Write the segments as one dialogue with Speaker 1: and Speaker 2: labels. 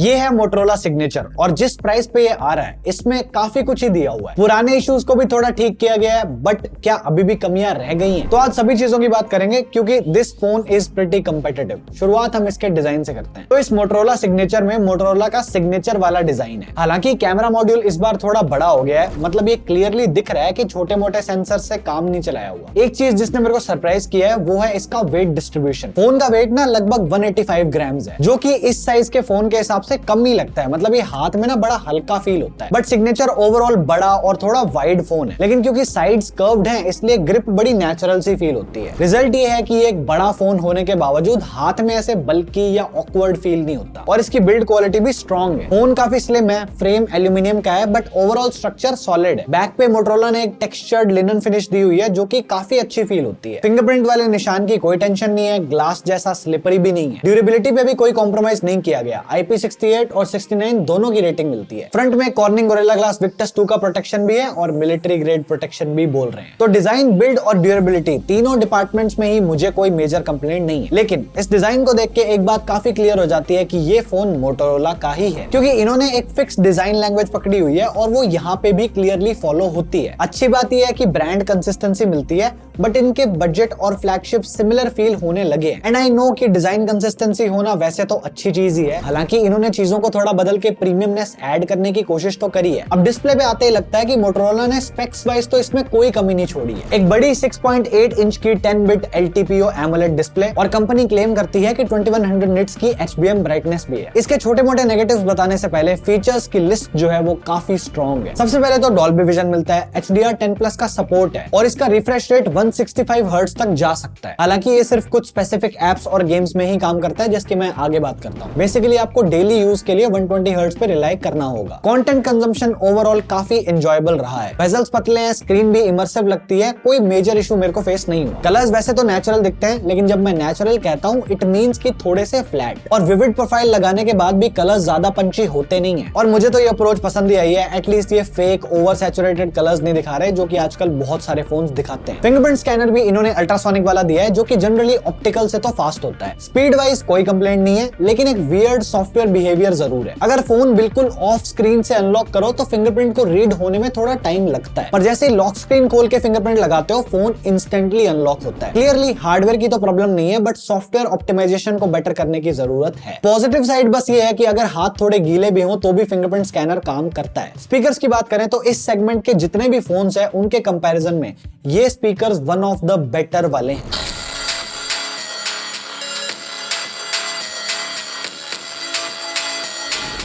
Speaker 1: ये है Motorola signature और जिस प्राइस पे ये आ रहा है इसमें काफी कुछ ही दिया हुआ है। पुराने इश्यूज को भी थोड़ा ठीक किया गया है, बट क्या अभी भी कमियां रह गई हैं? तो आज सभी चीजों की बात करेंगे क्योंकि this phone is pretty competitive. शुरुआत हम इसके डिजाइन से करते हैं। तो इस मोटरोला सिग्नेचर में मोटरोला का सिग्नेचर वाला डिजाइन है। हालांकि कैमरा मॉड्यूल इस बार थोड़ा बड़ा हो गया है, मतलब ये क्लियरली दिख रहा है कि छोटे मोटे सेंसर से काम नहीं चलाया हुआ। एक चीज जिसने मेरे को सरप्राइज किया है वो है इसका वेट डिस्ट्रीब्यूशन। फोन का वेट ना लगभग 185 ग्राम्स है, जो कि इस साइज के फोन के हिसाब से कम नहीं लगता है। मतलब ये हाथ में ना बड़ा हल्का फील होता है। बट सिग्नेचर ओवरऑल बड़ा और थोड़ा वाइड फोन है, लेकिन क्योंकि साइड्स कर्व्ड हैं इसलिए ग्रिप बड़ी नेचुरल सी फील होती है। रिजल्ट ये है कि ये एक बड़ा फोन होने के बावजूद हाथ में ऐसे बल्कि या ऑकवर्ड फील नहीं होता और इसकी बिल्ड क्वालिटी भी स्ट्रॉन्ग है। फोन काफी स्लिम है, फ्रेम एल्यूमिनियम का है बट ओवरऑल स्ट्रक्चर सॉलिड है। बैक पे मोटरोला ने एक टेक्सचर्ड लिनन फिनिश दी हुई है जो कि काफी अच्छी फील होती है। फिंगरप्रिंट वाले निशान की कोई टेंशन नहीं है, ग्लास जैसा स्लिपरी भी नहीं है। ड्यूरेबिलिटी पे भी कोई कॉम्प्रोमाइज नहीं किया गया। IP68 और 69 दोनों की रेटिंग मिलती है। फ्रंट में कॉर्निंग गोरिल्ला ग्लास विक्टस 2 का प्रोटेक्शन भी है और मिलिट्री ग्रेड प्रोटेक्शन भी बोल रहे हैं। तो डिजाइन, बिल्ड और ड्यूरेबिलिटी तीनों डिपार्टमेंट्स में ही मुझे कोई मेजर कंप्लेंट नहीं है। लेकिन इस डिजाइन को देख के एक बात काफी क्लियर हो जाती है कि ये फोन मोटोरोला का ही है, क्योंकि इन्होंने एक फिक्स डिजाइन लैंग्वेज पकड़ी हुई है और वो यहाँ पे भी क्लियरली फॉलो होती है। अच्छी बात यह है कि ब्रांड कंसिस्टेंसी मिलती है, बट इनके बजट और फ्लैगशिप सिमिलर फील होने लगे। एंड आई नो कि डिजाइन कंसिस्टेंसी होना वैसे तो अच्छी चीज ही है। हालांकि इन्होंने चीजों को थोड़ा बदल के प्रीमियमनेस ऐड करने की कोशिश तो करी है। अब डिस्प्ले पे आते ही लगता है कि मोटोरोला ने स्पेक्स वाइज तो इसमें कोई कमी नहीं छोड़ी है। एक बड़ी 6.8 इंच की 10 बिट LTPO AMOLED डिस्प्ले और कंपनी क्लेम करती है कि 2100 निट्स की HBM ब्राइटनेस भी है। इसके छोटे मोटे नेगेटिव्स बताने से पहले फीचर्स की लिस्ट जो है वो काफी स्ट्रॉन्ग है। सबसे पहले तो डॉल्बी विजन मिलता है, HDR10+ का सपोर्ट है और इसका रिफ्रेश रेट 165 हर्ट्ज तक जा सकता है। हालांकि ये सिर्फ कुछ स्पेसिफिक एप्स और गेम्स में ही काम करता है, जिसकी मैं आगे बात करता हूँ। बेसिकली आपको डेली यूज के लिए 120 हर्ट्ज पे रिलाई करना होगा। कंटेंट कंजम्पशन ओवरऑल काफी एंजॉयबल रहा है। बेजल्स पतले हैं, स्क्रीन भी इमर्सिव लगती है, कोई मेजर इशू मेरे को फेस नहीं हुआ। कलर्स वैसे तो नेचुरल दिखते हैं, लेकिन जब मैं नेचुरल कहता हूँ इट मींस कि थोड़े से फ्लैट। और विविड प्रोफाइल लगाने के बाद भी कलर्स ज्यादा पंची होते नहीं है और मुझे तो ये अप्रोच पसंद ही आई है। एटलीस्ट ये फेक ओवर सैचुरेटेड कलर्स नहीं दिखा रहे, जो कि आजकल बहुत सारे फोन्स दिखाते हैं। फिंगरप्रिंट स्कैनर भी इन्होंने अल्ट्रासोनिक वाला दिया है, जो कि जनरली ऑप्टिकल से तो फास्ट होता है। स्पीड वाइज कोई कंप्लेंट नहीं है, लेकिन एक वियर्ड सॉफ्टवेयर बिहेवियर जरूर है। अगर फोन बिल्कुल ऑफ स्क्रीन से अनलॉक करो तो फिंगरप्रिंट को रीड होने में थोड़ा टाइम लगता है, पर जैसे ही लॉक स्क्रीन खोल के फिंगरप्रिंट लगाते हो फोन इंस्टेंटली अनलॉक होता है। क्लियरली हार्डवेयर की तो प्रॉब्लम नहीं है, बट सॉफ्टवेयर ऑप्टिमाइजेशन को बेटर करने की जरूरत है। पॉजिटिव साइड बस ये है कि अगर हाथ थोड़े गीले भी हो तो भी फिंगरप्रिंट स्कैनर काम करता है। स्पीकर्स की बात करें तो इस सेगमेंट के जितने भी फोन्स हैं उनके कंपैरिजन में ये speakers one of the better वाले हैं।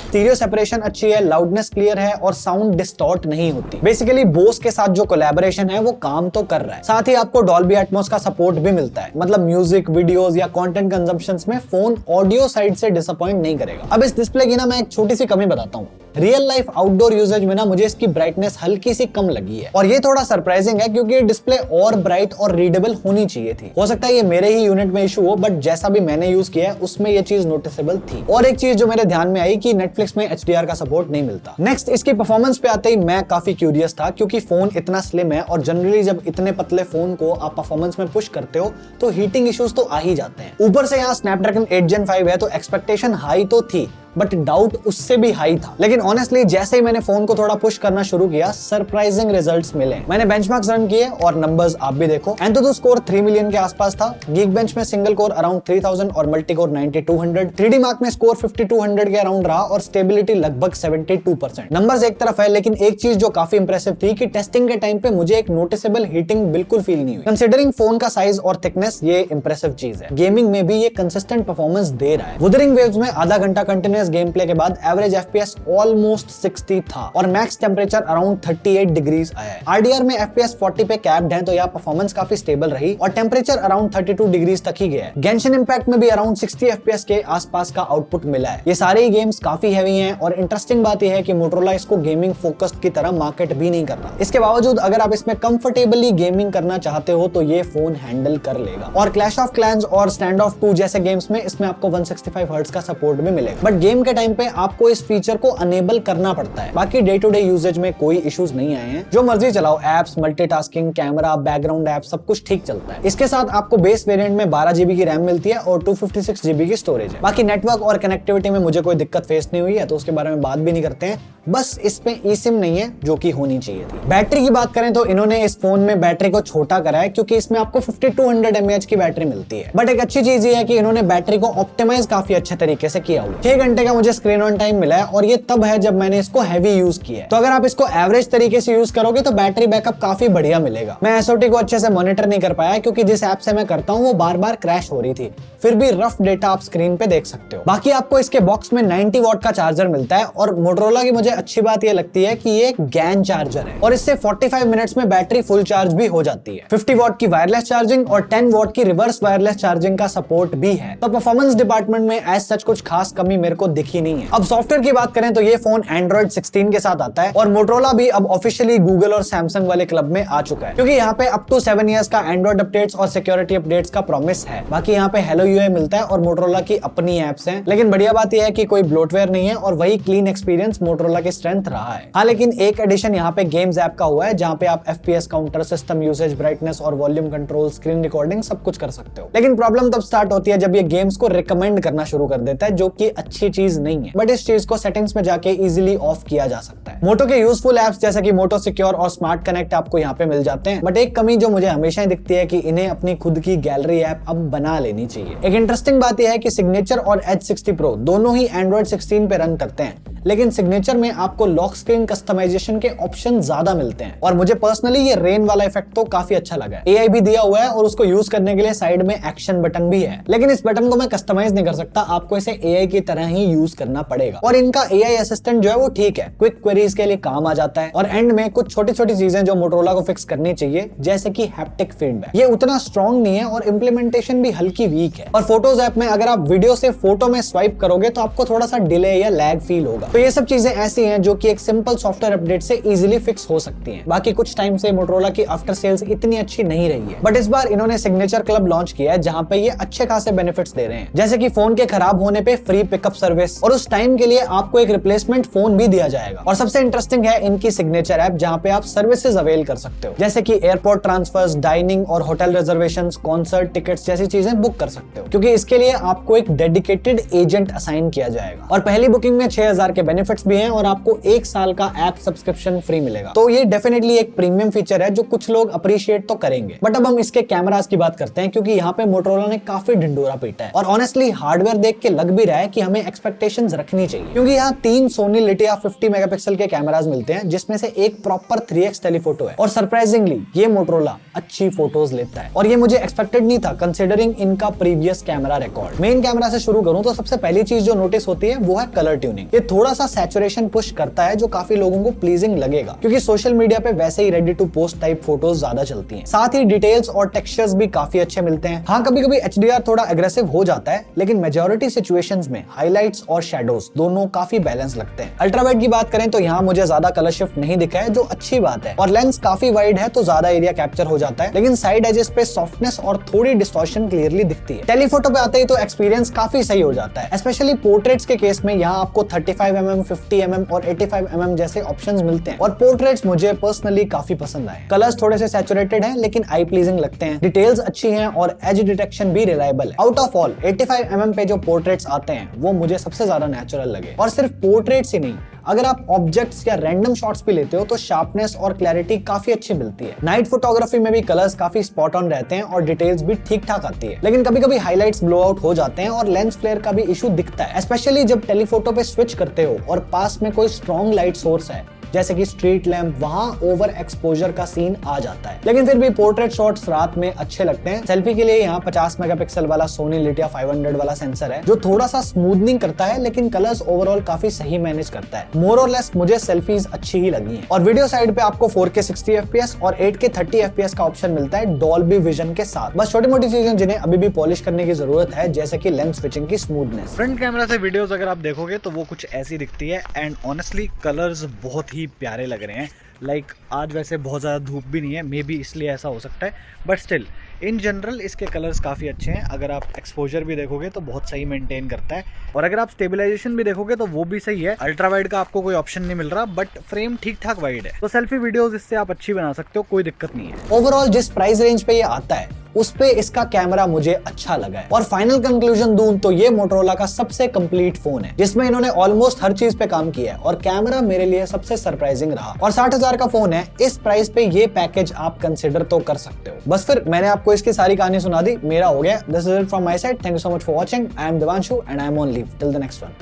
Speaker 1: स्टीरियो सेपरेशन अच्छी है, लाउडनेस क्लियर है और साउंड डिस्टॉर्ट नहीं होती। बेसिकली बोस के साथ जो कोलैबोरेशन है वो काम तो कर रहा है। साथ ही आपको डॉल्बी एटमॉस का सपोर्ट भी मिलता है, मतलब म्यूजिक, वीडियोस या कंटेंट कंजम्पशंस में फोन ऑडियो साइड से डिसअपॉइंट नहीं करेगा। अब इस डिस्प्ले की ना मैं एक छोटी सी कमी बताता हूँ। रियल लाइफ आउटडोर यूजेज में ना मुझे इसकी ब्राइटनेस हल्की सी कम लगी है और ये थोड़ा सरप्राइजिंग है, क्योंकि ये डिस्प्ले और ब्राइट और रीडेबल होनी चाहिए थी। हो सकता है ये मेरे ही यूनिट में इशू हो, बट जैसा भी मैंने यूज किया है उसमें ये चीज नोटिसेबल थी। और एक चीज जो मेरे ध्यान में आई कि नेटफ्लिक्स में HDR का सपोर्ट नहीं मिलता। नेक्स्ट, इसकी परफॉर्मेंस पे आते ही मैं काफी क्यूरियस था, क्योंकि फोन इतना स्लिम है और जनरली जब इतने पतले फोन को आप परफॉर्मेंस में पुश करते हो तो हीटिंग इश्यूज तो आ ही जाते हैं। ऊपर से यहाँ स्नैपड्रैगन 8 Gen 5 है तो एक्सपेक्टेशन हाई तो थी, बट डाउट उससे भी हाई था। लेकिन ऑनेस्टली जैसे ही मैंने फोन को थोड़ा पुश करना शुरू किया सरप्राइजिंग रिजल्ट्स मिले। मैंने बेंचमार्क्स रन किए और नंबर्स आप भी देखो। एंथुथु स्कोर 3 मिलियन के आसपास था। गीकबेंच में सिंगल कोर अराउंड 3000 और मल्टी कोर 9200। 3D मार्क में स्कोर 5200 के अराउंड रहा और स्टेबिलिटी लगभग 72%। नंबर्स एक तरफ है, लेकिन एक चीज जो काफी इंप्रेसिव थी कि टेस्टिंग के टाइम पे मुझे एक नोटिसेबल हीटिंग बिल्कुल फील नहीं हुई। कंसिडरिंग फोन का साइज और थिकनेस ये इंप्रेसिव चीज है। गेमिंग में भी ये कंसिस्टेंट परफॉर्मेंस दे रहा है। वुदरिंग वेव्स में आधा घंटा कंटिन्यूअस गेम प्ले के बाद एवरेज FPS ऑलमोस्ट 60 था और मैक्स टेम्परेचर अराउंड 38 डिग्रीज आया है। RDR में FPS 40 पे कैप्ड है, तो यह परफॉर्मेंस काफी स्टेबल रही और टेम्परेचर अराउंड 32 डिग्रीज तक ही गया है। गेंशिन इंपैक्ट में भी अराउंड 60 FPS के आसपास का आउटपुट मिला है। ये सारे गेम्स काफी हैवी हैं और इंटरेस्टिंग बात यह है कि मोटोरोला इसको गेमिंग फोकस्ड की तरह मार्केट भी नहीं कर रहा। इसके बावजूद अगर आप इसमें कंफर्टेबली गेमिंग करना चाहते हो तो ये फोन हैंडल कर लेगा। और क्लैश ऑफ क्लैंस और स्टैंड ऑफ 2 जैसे गेम्स में इसमें आपको 165 हर्ट्ज का सपोर्ट भी मिलेगा। बट गेम के टाइम पे आपको इस फीचर को अनेबल करना पड़ता है। बाकी डे टू डे यूजेज में कोई इश्यूज नहीं आए हैं, जो मर्जी चलाओ, apps, multitasking, camera, background app, सब कुछ ठीक चलता है। इसके साथ आपको बेस वेरिएंट में 12 GB की रैम मिलती है और 256 GB की स्टोरेज है। बाकी नेटवर्क और कनेक्टिविटी में मुझे कोई दिक्कत फेस नहीं हुई है, तो उसके बारे में बात भी नहीं करते हैं। बस इसमें eSIM नहीं है, जो कि होनी चाहिए थी। बैटरी की बात करें तो इन्होंने इस फोन में बैटरी को छोटा करा है, क्योंकि इसमें आपको 5200 mAh की बैटरी मिलती है। बट एक अच्छी चीज ये है कि इन्होंने बैटरी को ऑप्टिमाइज काफी अच्छे तरीके से किया हुआ है। 6 घंटे का मुझे स्क्रीन ऑन टाइम मिला है, और ये तब है जब मैंने इसको हैवी यूज किया है। तो अगर आप इसको एवरेज तरीके से यूज करोगे तो बैटरी बैकअप काफी बढ़िया मिलेगा। मैं SOT को अच्छे से मॉनिटर नहीं कर पाया, क्योंकि जिस ऐप से मैं करता हूँ वो बार बार क्रैश हो रही थी। फिर भी रफ डेटा आप स्क्रीन पे देख सकते हो। बाकी आपको इसके बॉक्स में 90 वॉट का चार्जर मिलता है, और मोटोरोला की मुझे अच्छी बात ये लगती है कि ये एक गैन चार्जर है, और इससे 45 मिनट्स में बैटरी फुल चार्ज भी हो जाती है। 50 वॉट की वायरलेस चार्जिंग और 10 वॉट की रिवर्स वायरलेस चार्जिंग का सपोर्ट भी है। तो परफॉर्मेंस डिपार्टमेंट में एज सच कुछ खास कमी मेरे को दिखी नहीं है। अब सॉफ्टवेयर की बात करें तो ये फोन Android 16 के साथ आता है, और मोटोरोला भी अब ऑफिशियली गूगल और सैमसंग वाले क्लब में आ चुका है, क्योंकि यहाँ पे अप टू 7 इयर्स का एंड्रॉइड अपडेट्स और सिक्योरिटी अपडेट्स का प्रॉमिस है। बाकी यहाँ पे हेलो UI मिलता है, और मोटोरोला की अपनी एप्स हैं। लेकिन बढ़िया बात यह है कि कोई ब्लोटवेयर नहीं है, और वही क्लीन एक्सपीरियंस मोटोरोला की स्ट्रेंथ रहा है। हाँ, लेकिन एक एडिशन यहाँ पे गेम्स ऐप का हुआ है, जहाँ पे आप FPS counter, system usage, brightness और वॉल्यूम कंट्रोल, स्क्रीन रिकॉर्डिंग सब कुछ कर सकते हो। लेकिन प्रॉब्लम तब स्टार्ट होती है जब ये गेम्स को रिकमेंड करना शुरू कर देता है, जो कि अच्छी चीज नहीं है। बट इस चीज को सेटिंग्स में जाके इजीली ऑफ किया जा सकता है। मोटो के यूजफुल एप्स जैसे कि मोटो सिक्योर और स्मार्ट कनेक्ट आपको यहाँ पे मिल जाते हैं। बट एक कमी जो मुझे हमेशा ही दिखती है कि इन्हें अपनी खुद की गैलरी ऐप अब बना लेनी चाहिए। एक इंटरेस्टिंग बात यह है कि सिग्नेचर और Edge 60 Pro दोनों ही Android 16 पे रन करते हैं, लेकिन सिग्नेचर में आपको लॉक स्क्रीन कस्टमाइजेशन के ऑप्शन ज्यादा मिलते हैं, और मुझे पर्सनली ये रेन वाला इफेक्ट तो काफी अच्छा लगा है। AI भी दिया हुआ है, और उसको यूज करने के लिए साइड में एक्शन बटन भी है, लेकिन इस बटन को मैं कस्टमाइज नहीं कर सकता, आपको इसे AI की तरह ही यूज करना पड़ेगा। और इनका AI असिस्टेंट जो है वो ठीक है, क्विक क्वेरीज के लिए काम आ जाता है, और एंड में कुछ छोटी छोटी चीजें जो मोटोरोला को फिक्स करनी चाहिए, जैसे कि हैप्टिक फीडबैक, ये उतना स्ट्रॉन्ग नहीं है, और इंप्लीमेंटेशन भी हल्की वीक है। और फोटोज ऐप में अगर आप वीडियो से फोटो में स्वाइप करोगे तो आपको थोड़ा सा डिले या लैग फील होगा। तो ये सब चीजें ऐसी हैं जो कि एक सिंपल सॉफ्टवेयर अपडेट से इजीली फिक्स हो सकती हैं। बाकी कुछ टाइम से मोटोरोला की आफ्टर सेल्स इतनी अच्छी नहीं रही है, बट इस बार इन्होंने सिग्नेचर क्लब लॉन्च किया है, जहां पे ये अच्छे खासे बेनिफिट्स दे रहे हैं, जैसे कि फोन के खराब होने पे फ्री पिकअप सर्विस, और उस टाइम के लिए आपको एक रिप्लेसमेंट फोन भी दिया जाएगा। और सबसे इंटरेस्टिंग है इनकी सिग्नेचर ऐप, जहां पे आप सर्विसेज अवेल कर सकते हो, जैसे कि एयरपोर्ट ट्रांसफर्स, डाइनिंग और होटल रिजर्वेशंस, कॉन्सर्ट टिकट्स जैसी चीजें बुक कर सकते हो, क्योंकि इसके लिए आपको एक डेडिकेटेड एजेंट असाइन किया जाएगा। और पहली बुकिंग में 6000 के बेनिफिट्स भी हैं, और आपको 1 साल का ऐप सब्सक्रिप्शन फ्री मिलेगा। तो ये डेफिनेटली एक प्रीमियम फीचर है जो कुछ लोग अप्रिशिएट तो करेंगे। बट अब हम इसके कैमरास की बात करते हैं, क्योंकि यहाँ पे मोटोरोला ने काफी ढिंडोरा पीटा है, और ऑनेस्टली हार्डवेयर देख के लग भी रहा है कि हमें एक्सपेक्टेशंस रखनी चाहिए, क्योंकि यहाँ 3 सोनी लिटिया 50 मेगापिक्सल के कैमरास मिलते हैं, जिसमें से एक प्रॉपर 3x टेलीफोटो है, और सरप्राइजिंगली ये मोटोरोला अच्छी फोटोज लेता है, और ये मुझे एक्सपेक्टेड नहीं था कंसिडरिंग इनका previous camera record. Main camera से शुरू करूं तो सबसे पहली चीज जो नोटिस होती है वो है कलर ट्यूनिंग। ये थोड़ा सा सैचुरेशन पुश करता है, जो काफी लोगों को प्लीजिंग लगेगा, क्योंकि सोशल मीडिया पे वैसे ही ready to post type photos ज्यादा चलती हैं। साथ ही डिटेल्स और टेक्सचर्स भी काफी अच्छे मिलते हैं। हाँ, कभी कभी HDR थोड़ा एग्रेसिव हो जाता है, लेकिन मेजॉरिटी सिचुएशंस में हाइलाइट्स और शैडोज दोनों काफी बैलेंस लगते हैं। अल्ट्रावाइड की बात करें तो यहाँ मुझे ज्यादा कलर शिफ्ट नहीं दिखा है, जो अच्छी बात है, और लेंस काफी वाइड है तो ज्यादा एरिया कैप्चर हो जाता है, लेकिन साइड एजेस पे सॉफ्टनेस और थोड़ी डिस्टॉर्शन क्लियरली दिखती है। टेलीफोटो पे आते ही तो एक्सपीरियंस काफी सही हो जाता है, स्पेशली पोर्ट्रेट्स के केस में। यहाँ आपको 35mm, 50mm और 85mm जैसे ऑप्शंस मिलते हैं, और पोर्ट्रेट्स मुझे पर्सनली काफी पसंद आए। कलर्स थोड़े से सैचुरेटेड हैं, लेकिन आई प्लीजिंग लगते हैं। डिटेल्स अच्छी हैं, और एज डिटेक्शन भी रिलायबल है। आउट ऑफ ऑल 85mm पे जो पोर्ट्रेट्स आते हैं वो मुझे सबसे ज्यादा नेचुरल लगे। और सिर्फ पोर्ट्रेट्स ही नहीं, अगर आप ऑब्जेक्ट्स या रैंडम शॉट्स भी लेते हो तो शार्पनेस और क्लैरिटी काफी अच्छी मिलती है। नाइट फोटोग्राफी में भी कलर्स काफी स्पॉट ऑन रहते हैं, और डिटेल्स भी ठीक ठाक आती है, लेकिन कभी कभी हाइलाइट्स ब्लो आउट हो जाते हैं, और लेंस फ्लेयर का भी इशू दिखता है, स्पेशली जब टेलीफोटो पे स्विच करते हो और पास में कोई स्ट्रॉन्ग लाइट सोर्स है, जैसे कि स्ट्रीट लैंप, वहां ओवर एक्सपोजर का सीन आ जाता है। लेकिन फिर भी पोर्ट्रेट शॉट्स रात में अच्छे लगते हैं। सेल्फी के लिए यहाँ 50 मेगापिक्सल वाला सोनी लिटिया 500 वाला सेंसर है, जो थोड़ा सा स्मूथनिंग करता है, लेकिन कलर्स ओवरऑल काफी सही मैनेज करता है। मोर और लेस मुझे सेल्फीज अच्छी ही लगी हैं। और वीडियो साइड पे आपको 4K 60 FPS और 8K 30 FPS का ऑप्शन मिलता है डॉल्बी विजन के साथ। बस छोटी मोटी चीजें जिन्हें अभी भी पॉलिश करने की जरूरत है, जैसे कि लेंस स्विचिंग की स्मूथनेस।
Speaker 2: फ्रंट कैमरा से वीडियोस अगर आप देखोगे तो वो कुछ ऐसी दिखती है, एंड ऑनेस्टली कलर्स बहुत ही प्यारे लग रहे हैं। लाइक आज वैसे बहुत ज़्यादा धूप भी नहीं है, मे बी इसलिए ऐसा हो सकता है, बट स्टिल इन जनरल इसके कलर्स काफ़ी अच्छे हैं। अगर आप एक्सपोजर भी देखोगे तो बहुत सही मेंटेन करता है, और अगर आप स्टेबलाइजेशन भी देखोगे तो वो भी सही है। अल्ट्रा वाइड का आपको कोई ऑप्शन नहीं मिल रहा, बट फ्रेम ठीक ठाक वाइड है, तो सेल्फी वीडियोस इससे आप अच्छी बना सकते हो, कोई दिक्कत नहीं है।
Speaker 1: ओवरऑल जिस प्राइस रेंज पे ये आता है उस पे इसका कैमरा मुझे अच्छा लगा है। और फाइनल कंक्लूजन दूं तो ये मोटोरोला का सबसे कंप्लीट फोन है, जिसमें इन्होंने ऑलमोस्ट हर चीज पे काम किया है, और कैमरा मेरे लिए सबसे सरप्राइजिंग रहा। और 60,000 का फोन है, इस प्राइस पे ये पैकेज आप कंसिडर तो कर सकते हो। बस फिर मैंने आपको इसकी सारी कहानी सुना दी, मेरा हो गया। This is it from my side, thank you so much for watching. I am Divanshu and I am on leave till the next one.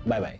Speaker 1: Bye bye.